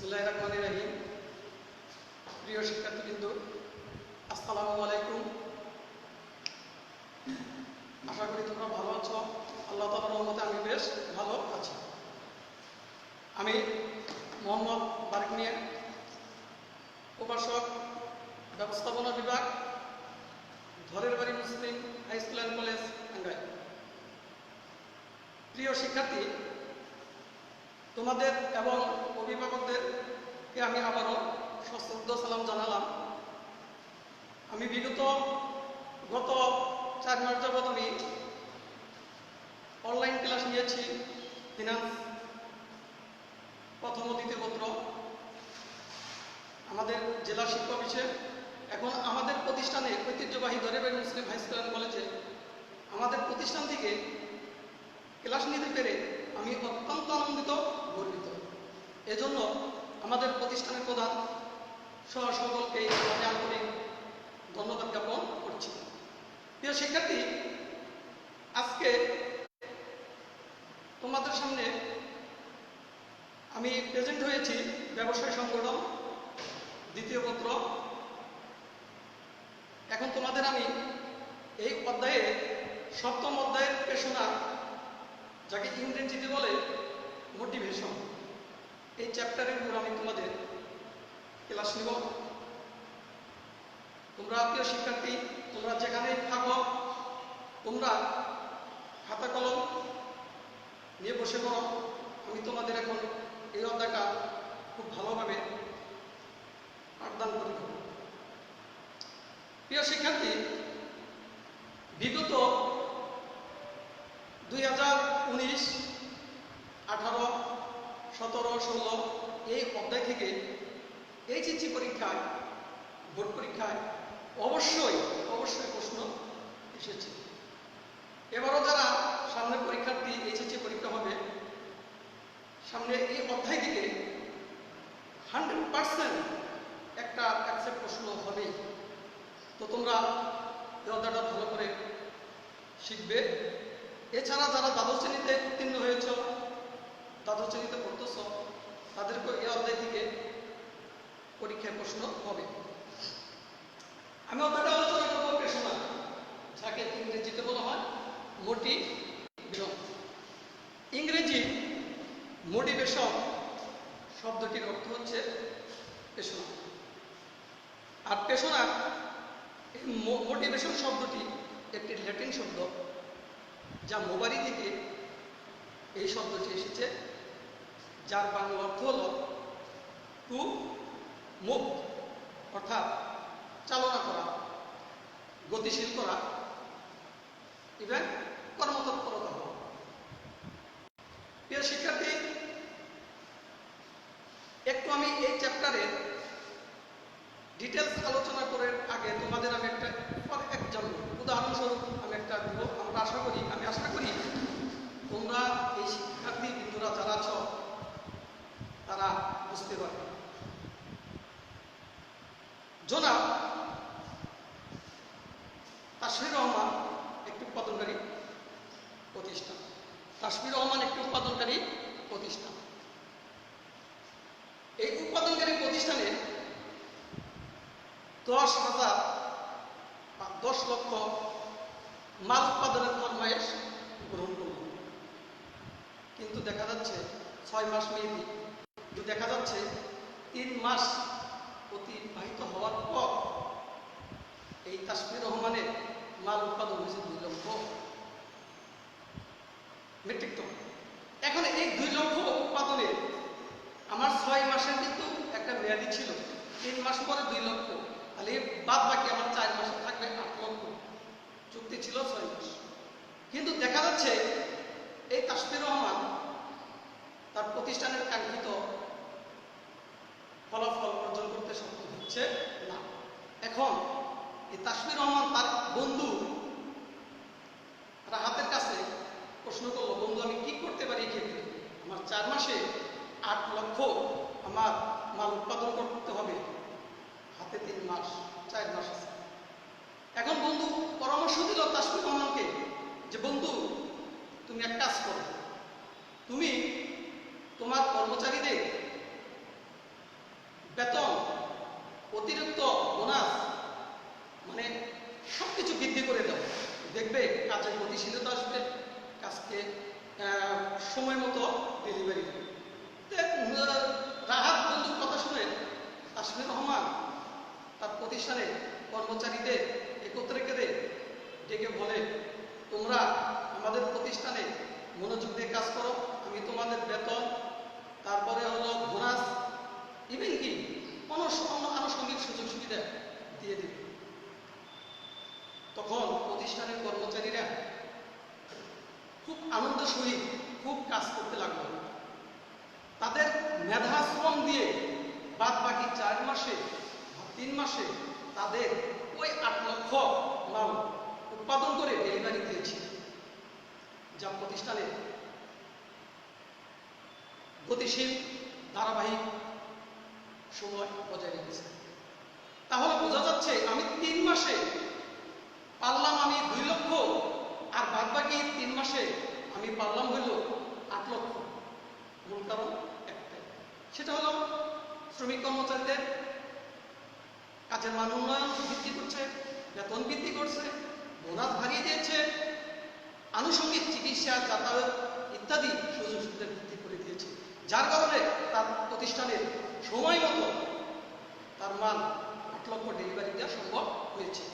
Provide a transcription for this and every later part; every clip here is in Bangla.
বিসমিল্লাহির রহমানির রহিম। প্রিয় শিক্ষার্থীবৃন্দ, আসসালামু আলাইকুম। আশা করি তোমরা ভালো আছো। আল্লাহ তাআলার রহমতে আমি বেশ ভালো আছি। আমি মোহাম্মদ বারিক মিয়া, প্রভাষক, ব্যবস্থাপনা বিভাগ, ধরের বাড়ি Muslim high school and college, Tangail. প্রিয় শিক্ষার্থী, তোমাদের এবং অভিভাবকদেরকে আমি আবারও সশ্রদ্ধ সালাম জানালাম। আমি গত 4 মাস যাবৎ আমি অনলাইন ক্লাস নিয়েছি ফিনান্স প্রথম ও দ্বিতীয় পত্র আমাদের জেলা শিক্ষা অফিসে। এখন আমাদের প্রতিষ্ঠানে ঐতিহ্যবাহী ধরেবাড়ি মুসলিম হাই স্কুল অ্যান্ড কলেজে আমাদের প্রতিষ্ঠান থেকে ক্লাস নিতে পেরে আমি অত্যন্ত আনন্দিত, গর্বিত। এজন্য আমাদের প্রতিষ্ঠানের প্রধান সহ সকলকে আমি আন্তরিক ধন্যবাদ জ্ঞাপন করছি। প্রিয় শিক্ষার্থী, আজকে তোমাদের সামনে আমি প্রেজেন্ট হয়েছি ব্যবসায় সংগঠন দ্বিতীয় পত্র। এখন তোমাদের আমি এই অধ্যায়ে সপ্তম অধ্যায়ের পেশনা, যাকে ইংরেজিতে বলে মোটিভেশন, এই চ্যাপ্টারের উপর আমি তোমাদের ক্লাস নিব। তোমরা প্রিয় শিক্ষার্থী, তোমরা যেখানেই থাকো, তোমরা খাতা কলম নিয়ে বসে পড়ো। আমি তোমাদের এখন এই অধ্যায়টা খুব ভালোভাবে পাঠদান করে দেব। প্রিয় শিক্ষার্থী, বিগত 2019, 18, 17, 16 এই অধ্যায় থেকে এইচএসসি পরীক্ষায়, বোর্ড পরীক্ষায় অবশ্যই প্রশ্ন এসেছে। এবারও যারা সামনে পরীক্ষার্থী, এইচএসসি পরীক্ষা হবে সামনে, এই অধ্যায় থেকে 100% একটা অ্যাকসেপ্ট প্রশ্ন হবেই। তো তোমরা এই অধ্যায়টা ভালো করে শিখবে। এছাড়া যারা দ্বাদশ শ্রেণীতে উত্তীর্ণ হয়েছ, দ্বাদশ শ্রেণীতে পড়তেছ, তাদেরকে এই অধ্যায় থেকে পরীক্ষায় প্রশ্ন হবে। আমি অধ্যায়টা আলোচনা করবো পেশনা, যাকে ইংরেজিতে বলা হয় মোটিভেশন। ইংরেজি মোটিভেশন শব্দটির অর্থ হচ্ছে পেশনা। আর পেশনা, মোটিভেশন শব্দটি একটি ল্যাটিন শব্দ, যা মোবারি থেকে এই শব্দটি এসেছে, যার বাংলা অর্থ হল টু মুভ, অর্থাৎ চালনা করা, গতিশীল করা, ইভেন কর্মতৎপরতা হওয়া। প্রিয় শিক্ষার্থী, একটু আমি এই চ্যাপ্টারের ডিটেলস আলোচনা করার আগে তোমাদের আমি একটা ফর এক্সাম্পল, উদাহরণস্বরূপ আমি একটা দিব। আমি আশা করি তোমরা এই শিক্ষার্থী বিন্দুরা যারা আছো তারা বুঝতে পারবে। জনাব তাসফির রহমান একটি উৎপাদনকারী প্রতিষ্ঠান। এই উৎপাদনকারী প্রতিষ্ঠানে 10 লক্ষ মাল উৎপাদনের ফরমায়েশ গ্রহণ করল। কিন্তু দেখা যাচ্ছে 6 মাস মেয়াদি, দেখা যাচ্ছে 3 মাস অতিবাহিত হওয়ার পর এই তাসফির রহমানের মাল উৎপাদন হয়েছে 2 লক্ষ মেট্রিক টন। এখন এই 2 লক্ষ উৎপাদনে আমার 6 মাসের কিন্তু একটা মেয়াদি ছিল, 3 মাস পরে 2 লক্ষ, তাহলে বাদ বাকি আমার 4 মাসে থাকবে 8 লক্ষ। চুক্তি ছিল 6 মাস। কিন্তু দেখা যাচ্ছে এই তাসফির রহমান তার প্রতিষ্ঠানের কাঙ্ক্ষিত ফলাফল অর্জন করতে সক্ষম হচ্ছে না। এখন এই তাসফির রহমান তার বন্ধু হাতের কাছে প্রশ্ন করলো, বন্ধু আমি কি করতে পারি ক্ষেত্রে? আমার 4 মাসে 8 লক্ষ আমার মাল উৎপাদন করতে হবে, হাতে 3 মাস, 4 মাস আছে। এখন বন্ধু পরামর্শ দিল তাসফির রহমানকে যে, বন্ধু তুমি এক কাজ করো, তুমি তোমার কর্মচারীদের অতিরিক্ত বোনাস মানে সবকিছু বৃদ্ধি করে দাও, দেখবে কাজের গতিশীলতা আসবে, কাজকে সময় মতো ডেলিভারি দেবে। রাহাত বন্ধুর কথা শুনে তাসমির রহমান তার প্রতিষ্ঠানে কর্মচারীদের একত্রে করে ডেকে বলে, তোমরা আমাদের প্রতিষ্ঠানে মনোযোগ দিয়ে কাজ করো, আমি তোমাদের বেতন, তারপরে হলো বোনাস, ইভেন কি অন্য আনুষঙ্গিক সুযোগ সুবিধা দিয়ে দেবে। তখন প্রতিষ্ঠানের কর্মচারীরা খুব আনন্দ সহিত খুব কাজ করতে লাগলো। তাদের মেধা শ্রম দিয়ে বাদ বাকি 4 মাসে 3 মাসে তাদের ওই 8 লক্ষ মাল উৎপাদন করে ডেলিভারি দিয়েছে, যা প্রতিষ্ঠানে গতিশীল ধারাবাহিক সময় বজায় রেখেছে। তাহলে বোঝা যাচ্ছে আমি 3 মাসে পারলাম আমি 2 লক্ষ, আর বাদ বাকি 3 মাসে আমি পারলাম হইল 8 লক্ষ। মূল কারণ একটাই, সেটা হলো শ্রমিক কর্মচারীদের কাজের মান উন্নয়ন বৃদ্ধি করছে, বেতন বৃদ্ধি করছে, বোনাস বাড়িয়ে দিয়েছে, আনুষঙ্গিক চিকিৎসা, যাতায়াত ইত্যাদি সুযোগ সুবিধা বৃদ্ধি করে দিয়েছে, যার কারণে তার প্রতিষ্ঠানের সময় মতো তার মাল 8 লক্ষ ডেলিভারি দেওয়া সম্ভব হয়েছে।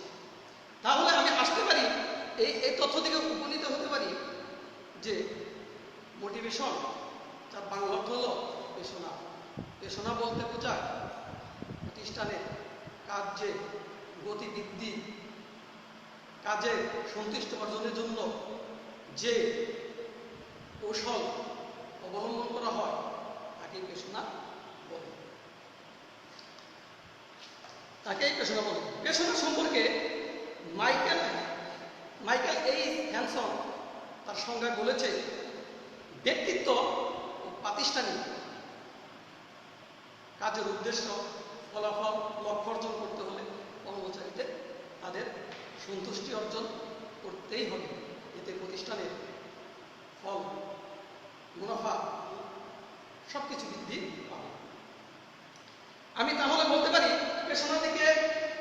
তাহলে আমি আসতে পারি এই তথ্য থেকে উপনীত হতে পারি যে মোটিভেশন, যার বাংলা অর্থ হলো পেশনা। পেশনা বলতে বোঝায় প্রতিষ্ঠানের কাজে গতি বৃদ্ধি, কাজে সন্তুষ্ট অর্জনের জন্য যে কৌশল অবলম্বন করা হয় তাকেই পেশনা বলে। পেশনা সম্পর্কে মাইকেল হ্যানসন তার সংজ্ঞায় বলেছে, ব্যক্তিত্ব ও প্রাতিষ্ঠানিক কাজের উদ্দেশ্য, ফলাফল, লক্ষ্য অর্জন করতে হলে কর্মচারীদের তাদের সন্তুষ্টি অর্জন করতেই হবে, এতে প্রতিষ্ঠানের ফল, মুনাফা সবকিছু বৃদ্ধি পাবে। আমি তাহলে বলতে পারি পেশনা থেকে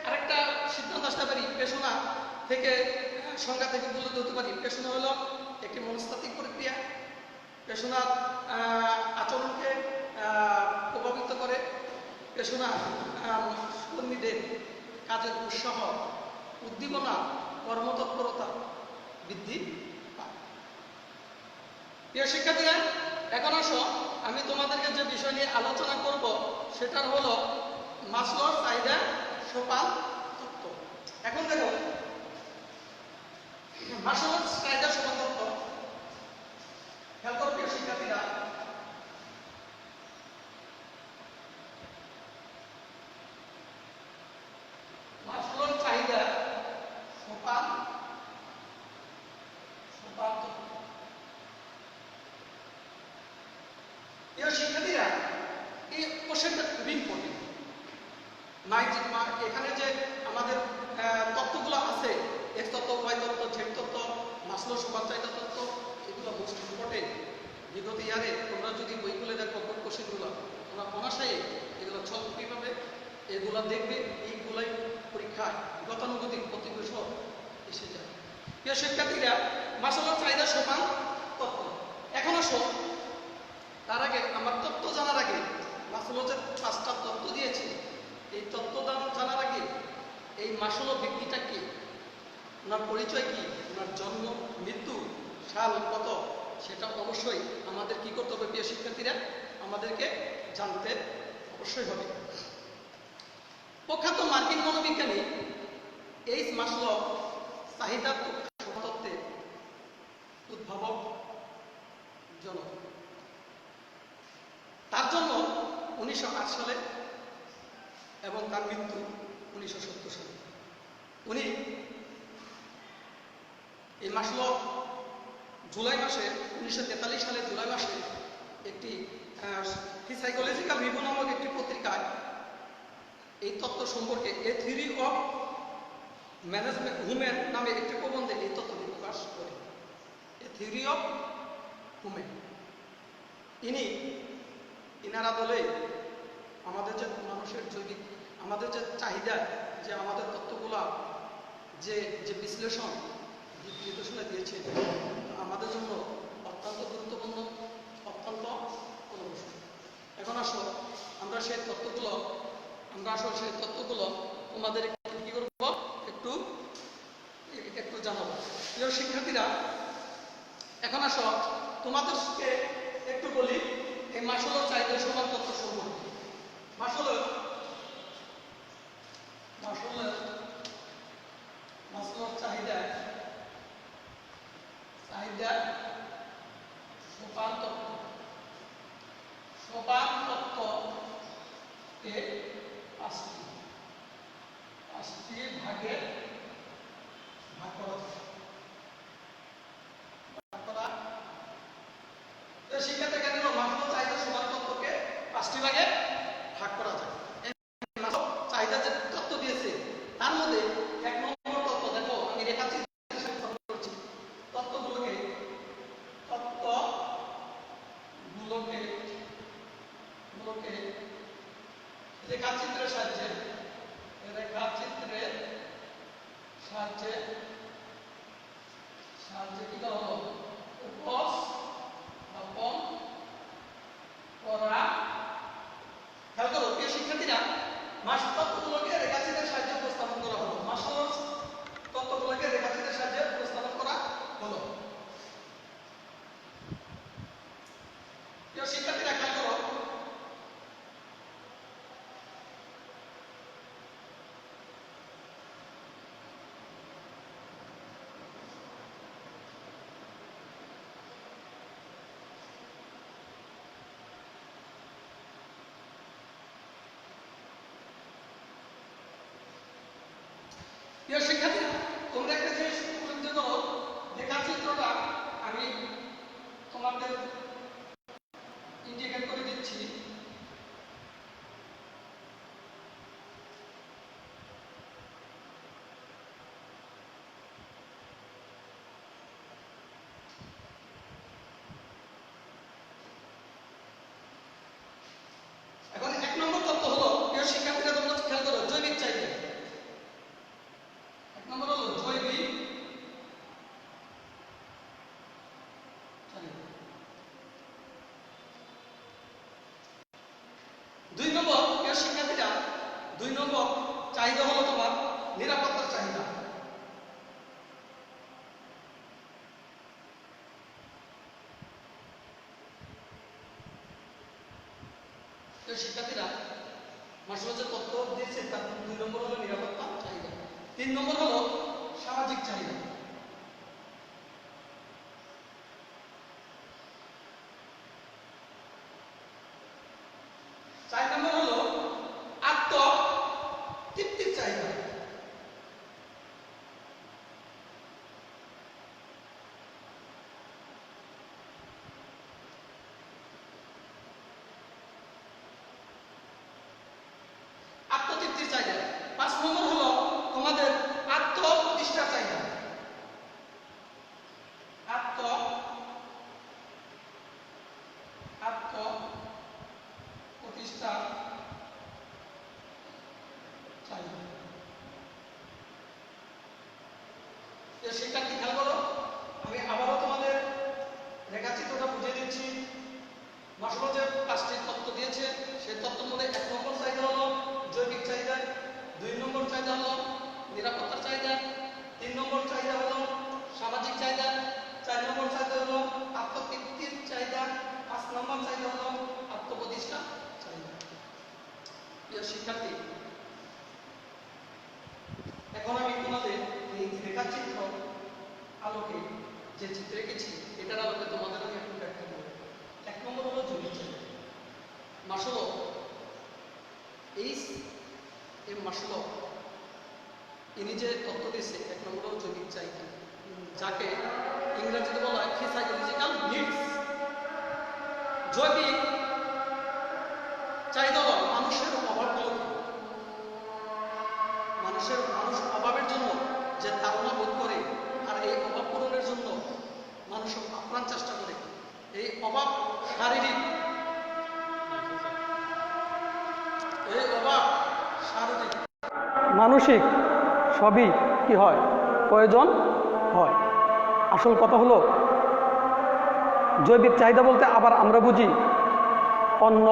আরেকটা সিদ্ধান্ত আসতে পারি, পেশনা থেকে সংজ্ঞা থেকে বলতে হতে পারি, পেশনা হলো একটি মনস্তাত্ত্বিক প্রক্রিয়া। পেশনার আচরণকে প্রভাবিত করে, পেশনা কর্মীদের কাজের উৎসাহ, উদ্দীপনা, কর্মতৎপরতা বৃদ্ধি পায়। প্রিয় শিক্ষার্থীরা, এখন আসো আমি তোমাদেরকে যে বিষয় নিয়ে আলোচনা করব সেটার হলো মাসলোর চাহিদা সোপান তত্ত্ব। এখন দেখো মাসলোর চাহিদা সোপান তত্ত্ব খেয়াল করো প্রিয় শিক্ষার্থীরা, মাসলোর চাহিদা সোপান তত্ত্ব। শিক্ষার্থীরা, এই কোশ্চেনটা খুবই ইম্পর্টেন্ট। এখানে যে আমাদের তত্ত্বগুলো আছে, এক্স তত্ত্ব, ওয়াই তত্ত্ব, জেড তত্ত্ব, মাসলোর সোপান চাহিদা তত্ত্ব, এগুলো মোস্ট ইম্পর্টেন্ট। বিগত ইয়ারে তোমরা যদি বইগুলো দেখো, বোর্ড কোশ্চেনগুলো তোমরা অনাশায় এগুলো ছলকি পাবে, এগুলো দেখবে, এইগুলাই পরীক্ষায় গতানুগতিক প্রতি বছর এসে যায়। প্রিয় শিক্ষার্থীরা, মাসলোর চাহিদা সোপান তত্ত্ব। এখন আসো, তার আগে আমার তত্ত্ব জানার আগে মাসলো যে 5টা তত্ত্ব দিয়েছে, এই তত্ত্ব জানার আগে এই মাসলো ব্যক্তিটা কি, ওনার পরিচয় কি, ওনার জন্ম, মৃত্যু, সাল কত, সেটা অবশ্যই আমাদের কি করতে হবে প্রিয় শিক্ষার্থীরা, আমাদেরকে জানতে অবশ্যই হবে। প্রখ্যাত মার্কিন মনোবিজ্ঞানী এইচ মাসলো চাহিদা তত্ত্বের উদ্ভাবক জনক। তার জন্ম 1908 সালে এবং তার মৃত্যু 1970 সালে। উনি এই মাসলো জুলাই মাসে 1943 সালে জুলাই মাসে একটি সাইকোলজিক্যাল রিভিউ নামক একটি পত্রিকায় এই তত্ত্ব সম্পর্কে এ থিওরি অফ ম্যানেজমেন্ট হুমেন নামে একটি প্রবন্ধে এই তত্ত্বটি প্রকাশ করে। এ থিওরি অফ হুমেন, ইনারা বলে আমাদের যে মানুষের জৈবিক আমাদের যে চাহিদা, যে আমাদের তথ্যগুলা যে যে বিশ্লেষণ নির্দেশনা দিয়েছে আমাদের জন্য অত্যন্ত গুরুত্বপূর্ণ, অত্যন্ত ফলপ্রসূ। এখন আসো আমরা সেই তথ্যগুলো তোমাদের কি করব, একটু একটু জানাবো। প্রিয় শিক্ষার্থীরা, এখন আসো তোমাদেরকে একটু বলি এই মাসুলের চাহিদা সমান তথ্য সম্পর্কে। মাসুলের চাহিদা সোপান তত্ত্বকে পাঁচটি ভাগে ভাগ করা যায়। শিক্ষার্থী কেন মাসুলের চাহিদা সোপান তত্ত্বকে পাঁচটি ভাগে ভাগ করা যায়। চাহিদা যে তত্ত্ব দিয়েছে তার মধ্যে এক নম্বর তত্ত্ব, দেখো আমি রেখাচিত্র করছি, তত্ত্বগুলোকে রেখাচিত্রের সাহায্যে কি করা হলো, উপস্থাপন করা। খেয়াল করো প্রিয় শিক্ষার্থীরা, মাসুল তত্ত্বগুলোকে রেখাচিত্রের সাহায্যে উপস্থাপন করা হলো। মাসুল তত্ত্বগুলোকে রেখাচিত্রের সাহায্যে উপস্থাপন করা হলো। প্রিয় শিক্ষার্থীরা খেয়াল করো, প্রিয় শিক্ষার্থীরা তোমরা একটা জিনিস উপলব্ধি করো, রেখাচিত্রটা আমি তোমাদের ইন্ডিকেট করে দিচ্ছি। এখন এক নম্বর তত্ত্ব হলো, প্রিয় শিক্ষার্থীরা তোমরা খেয়াল করো, জৈবিক চাহিদা। এক নম্বর হলো জৈবিক চাহিদা। দুই নম্বর, প্রিয় শিক্ষার্থীরা, দুই নম্বর চাহিদা হলো তোমার নিরাপত্তার চাহিদা। শিক্ষার্থীরা মাসুল যে তথ্য দিয়েছে তার দুই নম্বর হলো নিরাপত্তা চাহিদা। তিন নম্বর হলো সামাজিক চাহিদা। চার নম্বর হলো আত্মতৃপ্তির চাহিদা। আত্মতৃপ্তির চাহিদা। পাঁচ নম্বর হলো তোমাদের আত্মপ্রতিষ্ঠার চাহিদা। আত্মপ্রতিষ্ঠার চাহিদা। শিক্ষার্থী খেয়াল করো, আমি আবারও তোমাদের রেখাচিত্রটা বুঝিয়ে দিচ্ছি। মাসুল যে পাঁচটি তত্ত্ব দিয়েছে সেই তত্ত্বের মধ্যে এক নম্বর চাহিদা হলো জৈবিক চাহিদা, দুই নম্বর চাহিদা হলো নিরাপত্তার চাহিদা, তিন নম্বর চাহিদা হলো সামাজিক চাহিদা, চার নম্বর চাহিদা হলো আত্মতৃপ্তির চাহিদা, পাঁচ নম্বর চাহিদা হলো আত্মপ্রতিষ্ঠা চাহিদা। প্রিয় শিক্ষার্থী, এখন আমি তোমাদের এই রেখাচিত্র আলোকে যে চিত্র এঁকেছি এটার আলোকে তোমাদের আমি একটু ব্যাখ্যা করব। এক নম্বর হলো জৈবিক চাহিদা। মাসুল মাসুল ইনি যে তত্ত্ব দিয়েছে এক নম্বর হলো জৈবিক চাহিদা, যাকে ইংরেজিতে বলা হয় ফিজিওলজিক্যাল নিডস। জৈবিক চাহিদা হলো মানুষের অভাবগুলো, মানুষ অভাবের জন্য যে তাড়না বোধ করে আর এই অভাব পূরণের জন্য মানুষ আপ্রাণ চেষ্টা করে। এই অভাব শারীরিক, মানসিক সবই কি হয়, প্রয়োজন হয়। আসল কথা হলো জৈবিক চাহিদা বলতে আবার আমরা বুঝি অন্ন,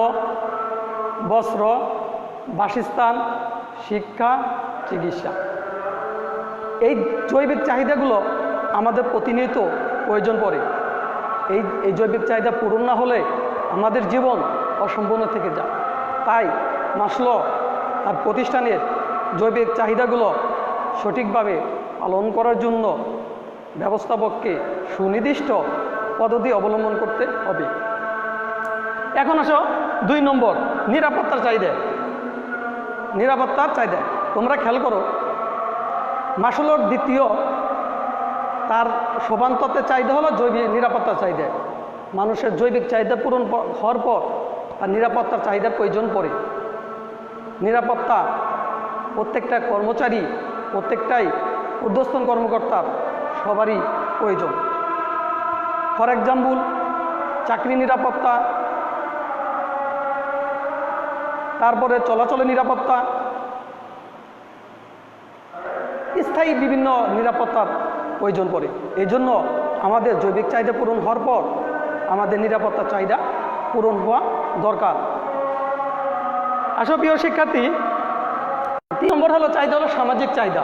বস্ত্র, বাসস্থান, শিক্ষা, চিকিৎসা। এই জৈবিক চাহিদাগুলো আমাদের প্রতিনিয়ত প্রয়োজন পড়ে। এই জৈবিক চাহিদা পূরণ না হলে আমাদের জীবন অসম্পূর্ণ থেকে যায়। তাই মাসলো তার প্রতিষ্ঠানের জৈবিক চাহিদাগুলো সঠিকভাবে পালন করার জন্য ব্যবস্থাপককে সুনির্দিষ্ট পদ্ধতি অবলম্বন করতে হবে। এখন আসো 2 নম্বর, নিরাপত্তার চাহিদা। নিরাপত্তার চাহিদা তোমরা খেয়াল করো, মাসলোর দ্বিতীয় তার সোপানতত্ত্বের চাহিদা হলো জৈবিক নিরাপত্তার চাহিদা। মানুষের জৈবিক চাহিদা পূরণ হওয়ার পর তার নিরাপত্তার চাহিদার প্রয়োজন পড়ে। নিরাপত্তা প্রত্যেকটা কর্মচারী, প্রত্যেকটাই ঊর্ধ্বতন কর্মকর্তার সবারই প্রয়োজন। ফর এক্সাম্পল, চাকরি নিরাপত্তা, তারপরে চলাচলের নিরাপত্তা, স্থায়ী বিভিন্ন নিরাপত্তার প্রয়োজন পড়ে। এই জন্য আমাদের জৈবিক চাহিদা পূরণ হওয়ার পর আমাদের নিরাপত্তার চাহিদা পূরণ হওয়া দরকার। আসো প্রিয় শিক্ষার্থী, 3 নম্বর হলো চাহিদা হলো সামাজিক চাহিদা।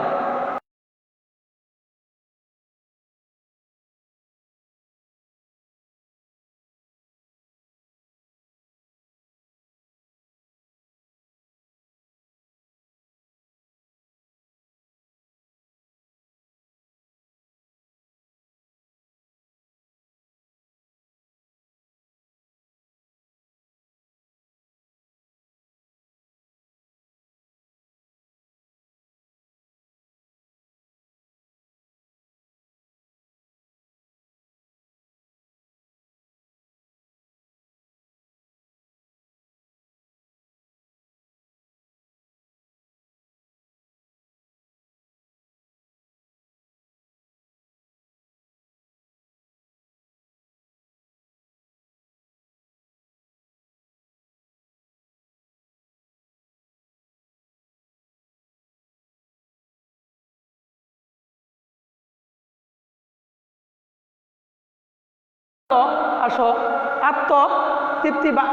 আসো আত্মতৃপ্তি বা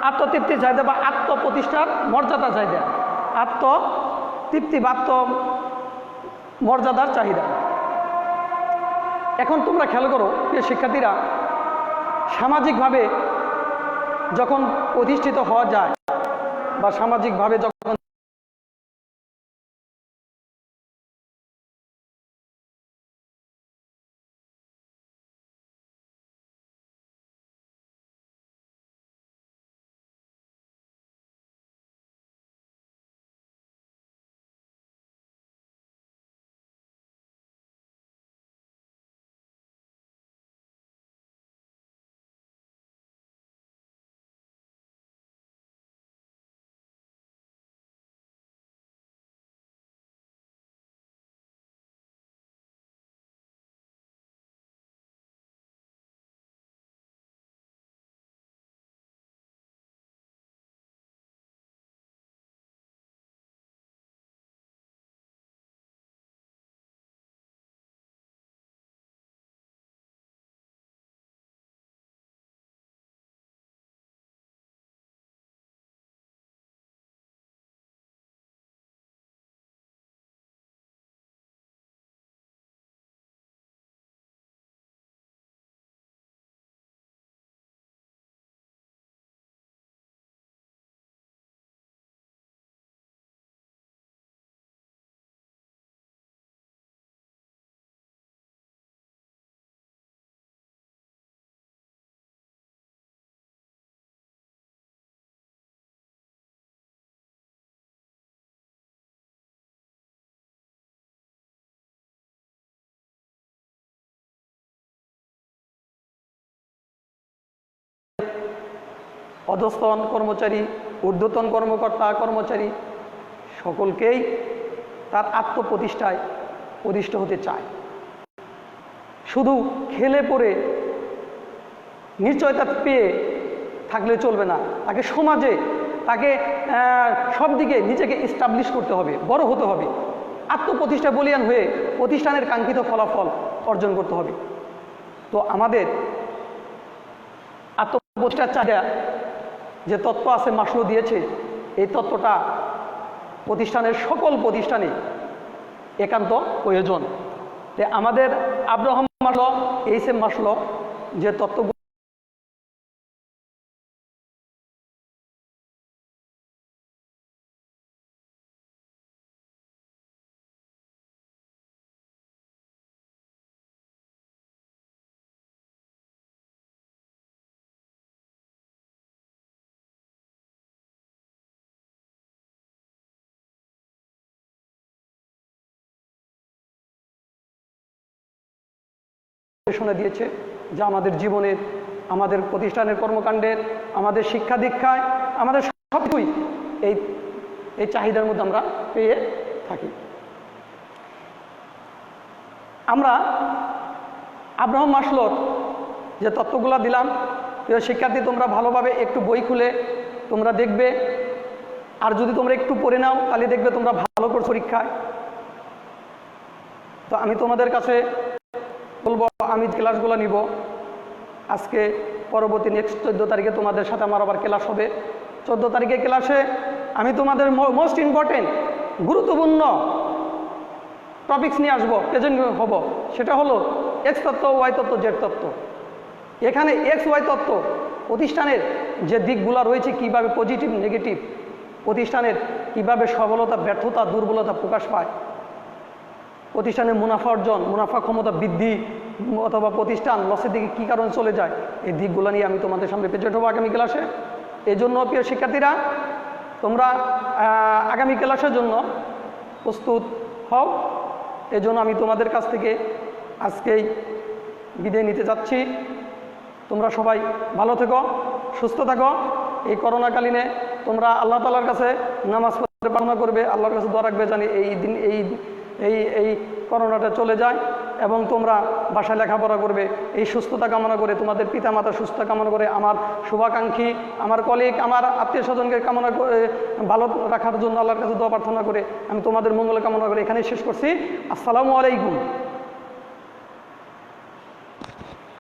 আত্মতৃপ্তি চাহিদা বা আত্মপ্রতিষ্ঠার মর্যাদা চাহিদা। আত্মতৃপ্তি বা আত্মমর্যাদার চাহিদা। এখন তোমরা খেয়াল করো প্রিয় শিক্ষার্থীরা, সামাজিকভাবে যখন প্রতিষ্ঠিত হওয়া যায় বা সামাজিকভাবে যখন অধস্তন কর্মচারী, ঊর্ধ্বতন কর্মচারী সকলকেই তার আত্মপ্রতিষ্ঠায় প্রতিষ্ঠ হতে চায়। শুধু খেলে পড়ে নিশ্চয়তা পেয়ে থাকলে চলবে না, তাকে সমাজে তাকে সব দিকে নিজেকে এস্টাবলিশ করতে হবে, বড় হতে হবে, আত্মপ্রতিষ্ঠা বলিয়ান হয়ে প্রতিষ্ঠানের কাঙ্ক্ষিত ফলাফল অর্জন করতে হবে। তো আমাদের আত্মপ্রতিষ্ঠার চাহিদা যে তত্ত্ব আছে মাসলো দিয়েছে, এই তত্ত্বটা প্রতিষ্ঠানের সকল প্রতিষ্ঠানে একান্ত প্রয়োজন। আমাদের আব্রাহাম মাসলো, এইচএম মাসলো যে তত্ত্ব দিয়েছে, যা আমাদের জীবনের, আমাদের প্রতিষ্ঠানের কর্মকাণ্ডের, আমাদের শিক্ষা দীক্ষায়, আমাদের সবকিছুই এই চাহিদার মধ্যে আমরা পেয়ে থাকি। আমরা আব্রাহাম মাসলোর যে তত্ত্বগুলো দিলাম, প্রিয় শিক্ষার্থী, তোমরা ভালোভাবে একটু বই খুলে তোমরা দেখবে, আর যদি তোমরা একটু পড়ে নাও তাহলে দেখবে তোমরা ভালো করে পরীক্ষায়। তো আমি তোমাদের কাছে বলবো, আমি ক্লাসগুলো নিব আজকে, পরবর্তী নেক্সট 14 তারিখে তোমাদের সাথে আমার আবার ক্লাস হবে। 14 তারিখে ক্লাসে আমি তোমাদের মোস্ট ইম্পর্টেন্ট গুরুত্বপূর্ণ টপিকস নিয়ে আসবো, প্রেজেন্ট হব। সেটা হলো এক্স তত্ত্ব, ওয়াই তত্ত্ব, জেড তত্ত্ব। এখানে এক্স ওয়াই তত্ত্ব প্রতিষ্ঠানের যে দিকগুলো রয়েছে, কিভাবে পজিটিভ নেগেটিভ, প্রতিষ্ঠানের কিভাবে সফলতা ব্যর্থতা দুর্বলতা প্রকাশ পায়, প্রতিষ্ঠানের মুনাফা অর্জন, মুনাফা ক্ষমতা বৃদ্ধি, অথবা প্রতিষ্ঠান লসের দিকে কী কারণে চলে যায়, এই দিকগুলো নিয়ে আমি তোমাদের সামনে প্রেজেন্ট হবো আগামী ক্লাসে। এই জন্য প্রিয় শিক্ষার্থীরা, তোমরা আগামী ক্লাসের জন্য প্রস্তুত হও। এই জন্য আমি তোমাদের কাছ থেকে আজকেই বিদায় নিতে যাচ্ছি। তোমরা সবাই ভালো থেকো, সুস্থ থাকো। এই করোনাকালীনে তোমরা আল্লাহ তাআলার কাছে নামাজ পড়ে প্রার্থনা করবে, আল্লাহর কাছে দোয়া রাখবে জানি এই করোনাটা চলে যায়, এবং তোমরা বাসায় লেখাপড়া করবে। এই সুস্থতা কামনা করে, তোমাদের পিতামাতা সুস্থ কামনা করে, আমার শুভাকাঙ্ক্ষী, আমার কলিগ, আমার আত্মীয় স্বজনকে কামনা করে ভালো রাখার জন্য আল্লাহর কাছে দোয়া প্রার্থনা করে আমি তোমাদের মঙ্গল কামনা করে এখানেই শেষ করছি। আসসালামু আলাইকুম।